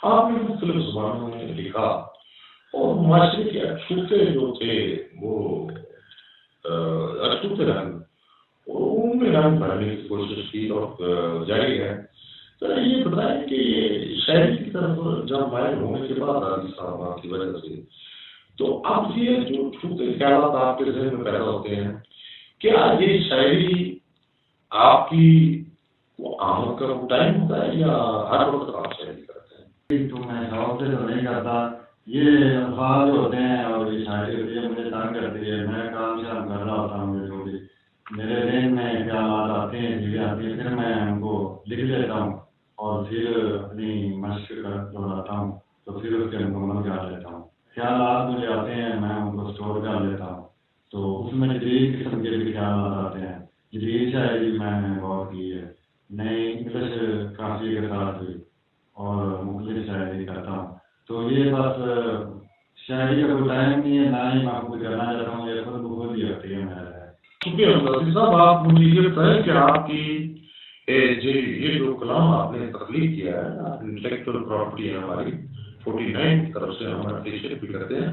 آپ نے مختلف زبانوں میں لکھا اور معاشرے کے اچھوتے جو تھے وہ اچھوتے رنگ ان میں رنگ بھرنے کی کوشش کی اور جاری ہے. تو یہ بتائیں کہ یہ شاعری کی طرف جب مائل ہونے کے بعد راضی صاحب کی وجہ سے تو اب یہ جو چھوٹے خیالات آپ کے ذہن میں پیدا ہوتے ہیں کیا یہ شاعری آپ کی آمد کا ٹائم ہوتا ہے یا ہر وقت آپ شاعری کرتے ہیں؟ تو میں شوق سے تو نہیں کرتا. یہ الفاظ ہوتے ہیں اور یہ شاعری ہوتی ہے مجھے تنگ کرتی ہے. میں کام شام کر رہا ہوتا ہوں جو بھی میرے ذہن میں خیالات آتے ہیں چیزیں آتی ہیں پھر میں ان کو لکھ لیتا ہوں اور پھر اپنی مشق دوہراتا ہوں تو پھر اس کے مکمل کر لیتا ہوں. خیالات مجھے آتے ہیں میں ان کو اسٹور کر لیتا ہوں تو اس میں جدید قسم کے بھی خیالات آتے ہیں. جدید شاعری میں نے غور کی ہے نئی انگلش کافی کے ساتھ ہوئی اور مختلف شاعری کرتا ہوں. تو یہ بس شاعری کا کوئی ٹائم نہیں ہے نہ ہی میں کچھ کرنا چاہتا ہوں. یہ خود بخود ہی ہوتی ہے میرا. شکریہ صاحب. آپ مجھے یہ بتائیں کہ آپ کی یہ جو کلام آپ نے تخلیق کیا ہے انٹلیکچوئل پراپرٹی ہے ہماری 49 طرف سے ہم اپریشیٹ بھی کرتے ہیں